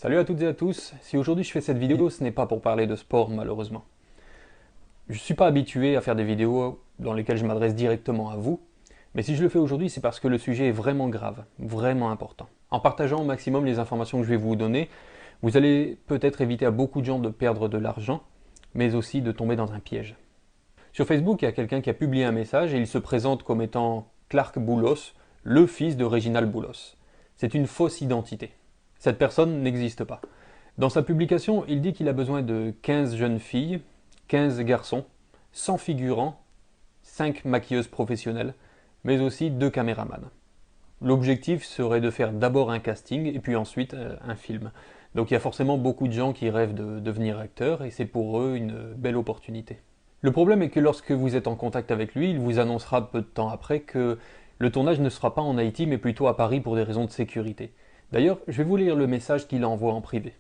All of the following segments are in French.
Salut à toutes et à tous, si aujourd'hui je fais cette vidéo, ce n'est pas pour parler de sport malheureusement. Je ne suis pas habitué à faire des vidéos dans lesquelles je m'adresse directement à vous, mais si je le fais aujourd'hui, c'est parce que le sujet est vraiment grave, vraiment important. En partageant au maximum les informations que je vais vous donner, vous allez peut-être éviter à beaucoup de gens de perdre de l'argent, mais aussi de tomber dans un piège. Sur Facebook, il y a quelqu'un qui a publié un message et il se présente comme étant Clark Boulos, le fils de Réginald Boulos. C'est une fausse identité. Cette personne n'existe pas. Dans sa publication, il dit qu'il a besoin de 15 jeunes filles, 15 garçons, 100 figurants, 5 maquilleuses professionnelles, mais aussi 2 caméramans. L'objectif serait de faire d'abord un casting et puis ensuite un film. Donc il y a forcément beaucoup de gens qui rêvent de devenir acteurs et c'est pour eux une belle opportunité. Le problème est que lorsque vous êtes en contact avec lui, il vous annoncera peu de temps après que le tournage ne sera pas en Haïti mais plutôt à Paris pour des raisons de sécurité. D'ailleurs, je vais vous lire le message qu'il envoie en privé.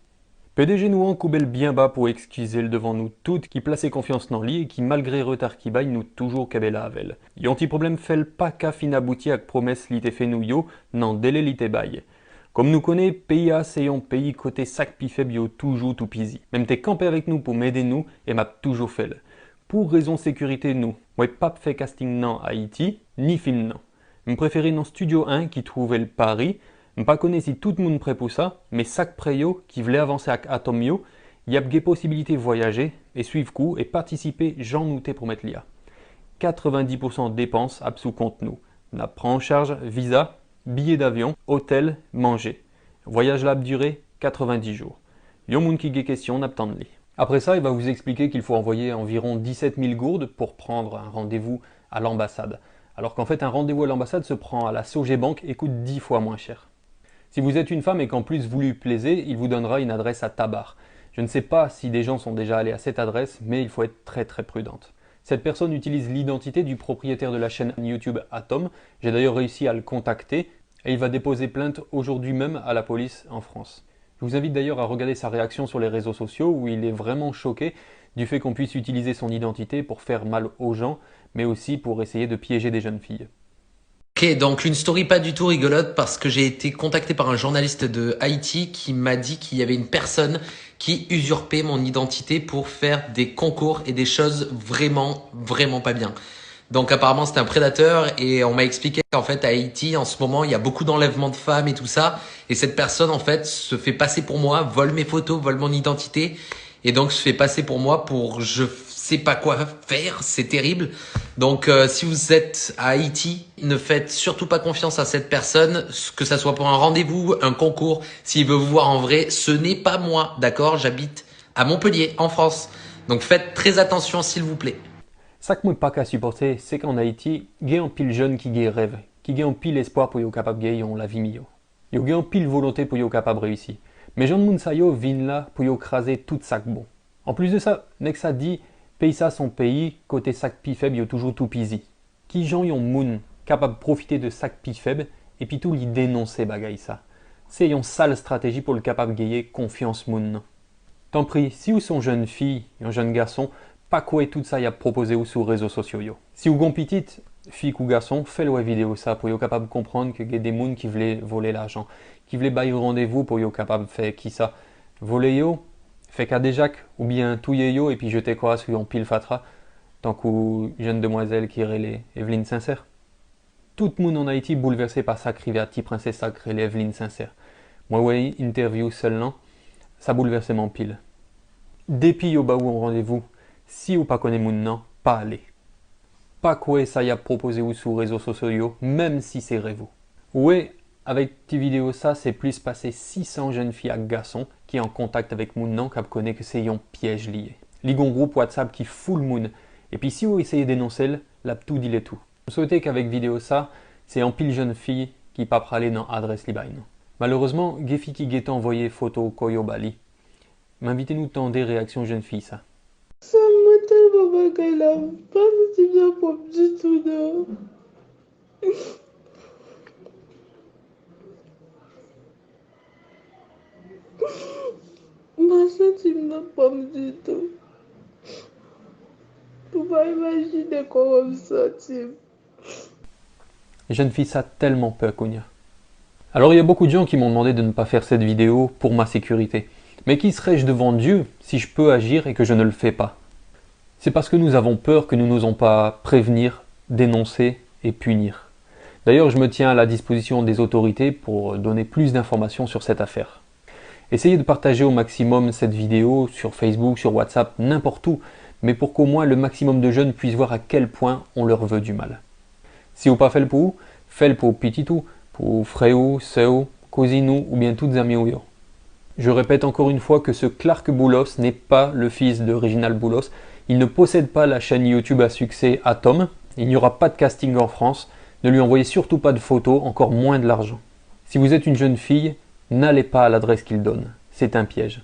PDG nous coubelle bien bas pour excuser le devant nous toutes qui plaçait confiance dans lui et qui malgré retard qui baille nous toujours kabela avel. Yon ti problème fait pas qu'à fin abouti avec promesse li te fait nous yo, nan délai li te baille. Comme nous connaît, pays A c'est un pays côté sac pi faible yo toujours tout pisi. Même t'es campé avec nous pour m'aider nous et m'a toujours fait. Pour raison sécurité nous, ouais pas fait casting nan Haïti, ni film nan. M'préférer dans Studio 1 qui trouvait le Paris. M'pas connais si tout le monde prêt pour ça, mais sac préyo qui voulait avancer avec Atom Yo, y a des possibilités de voyager et suivre coup et participer j'en nouté pour mettre l'IA. 90% de dépenses ab sous compte nous. On prend en charge visa, billets d'avion, hôtel, manger. Voyage lab durée 90 jours. Yon moun ki ge question n'attend li. Après ça, il va vous expliquer qu'il faut envoyer environ 17 000 gourdes pour prendre un rendez-vous à l'ambassade. Alors qu'en fait, un rendez-vous à l'ambassade se prend à la Sogebank et coûte 10 fois moins cher. Si vous êtes une femme et qu'en plus vous lui plaisez, il vous donnera une adresse à Tabar. Je ne sais pas si des gens sont déjà allés à cette adresse, mais il faut être très prudente. Cette personne utilise l'identité du propriétaire de la chaîne YouTube Atom. J'ai d'ailleurs réussi à le contacter et il va déposer plainte aujourd'hui même à la police en France. Je vous invite d'ailleurs à regarder sa réaction sur les réseaux sociaux où il est vraiment choqué du fait qu'on puisse utiliser son identité pour faire mal aux gens, mais aussi pour essayer de piéger des jeunes filles. Ok, donc une story pas du tout rigolote parce que j'ai été contacté par un journaliste de Haïti qui m'a dit qu'il y avait une personne qui usurpait mon identité pour faire des concours et des choses vraiment pas bien. Donc apparemment c'était un prédateur et on m'a expliqué qu'en fait à Haïti en ce moment il y a beaucoup d'enlèvements de femmes et tout ça et cette personne en fait se fait passer pour moi, vole mes photos, vole mon identité et donc se fait passer pour moi pour je sais pas quoi faire, c'est terrible. Donc si vous êtes à Haïti, ne faites surtout pas confiance à cette personne, que ça soit pour un rendez-vous, un concours, s'il veut vous voir en vrai, ce n'est pas moi, d'accord? J'habite à Montpellier en France. Donc faites très attention s'il vous plaît. Ça que moi pas qu'à supporter, c'est qu'en Haïti, il y a un pile jeune qui a rêve, qui a un pile espoir pour yo capable gagner la vie mieux. Il y a un pile volonté pour yo capable réussir. Mais Jean moun sa yo vin là pour yo craser tout sac bon. En plus de ça, nek ça dit, pays ça son pays, côté sac pi faible yo toujours tout pisi. Qui Jean yon moun capable profiter de sac pi faible et puis tout li dénoncer bagay ça. C'est une sale stratégie pour le capable gagner confiance moun. Tant pis, si vous sont jeune fille, un jeune garçon, pas quoi tout ça y a proposé ou sur les réseaux sociaux yo. Si vous gon petite, fille ou garçon, faites la vidéo ça pour yo capable comprendre que y a des moun qui voulaient voler l'argent, qui voulaient bailler rendez-vous pour yo capable faire qui ça. Voler yo, fait qu'à des jacques, ou bien touiller yo et puis jeter quoi sur un pile fatra, tant qu'une jeune demoiselle qui relait Evelyne Sincère. Tout le monde en Haïti bouleversé par sa rivière petit princesse sacrée Evelyne Sincère. Moi ouais, interview seulement, ça bouleversait mon pile. Depuis yo ba ou en rendez-vous, si ou pas connaît moun nan, pas aller. Pas quoi ça y a proposé ou sur réseaux sociaux, même si c'est rêve. Ouais, avec tes vidéos ça, c'est plus passé 600 jeunes filles à garçons qui en contact avec moun nan qui connaît que c'est un piège lié. Ligon groupe WhatsApp qui fout le moun. Et puis si vous essayez d'énoncer, la tout dit les tout. Je souhaitais qu'avec vidéo ça, c'est en pile jeune fille qui pas praler dans adresse libaïne. Malheureusement, Gefi qui guette envoyé photo Koyo Bali. M'invitez-nous tant des réactions jeunes filles ça. Ça me tellement bagay là, pas si bien pour du tout non. Ma senti me pas du tout. Pour pas imaginer comment me sentir. Les jeunes filles ça tellement peur qu'on y a. Alors il y a beaucoup de gens qui m'ont demandé de ne pas faire cette vidéo pour ma sécurité. Mais qui serais-je devant Dieu si je peux agir et que je ne le fais pas? C'est parce que nous avons peur que nous n'osons pas prévenir, dénoncer et punir. D'ailleurs, je me tiens à la disposition des autorités pour donner plus d'informations sur cette affaire. Essayez de partager au maximum cette vidéo sur Facebook, sur WhatsApp, n'importe où, mais pour qu'au moins le maximum de jeunes puissent voir à quel point on leur veut du mal. Si vous pas fait le pour pititou, pour frère, sœur, cousine ou bien toutes amies. Je répète encore une fois que ce Clark Boulos n'est pas le fils de Reginald Boulos. Il ne possède pas la chaîne YouTube à succès Atom. Il n'y aura pas de casting en France. Ne lui envoyez surtout pas de photos, encore moins de l'argent. Si vous êtes une jeune fille, n'allez pas à l'adresse qu'il donne. C'est un piège.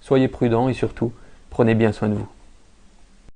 Soyez prudents et surtout, prenez bien soin de vous.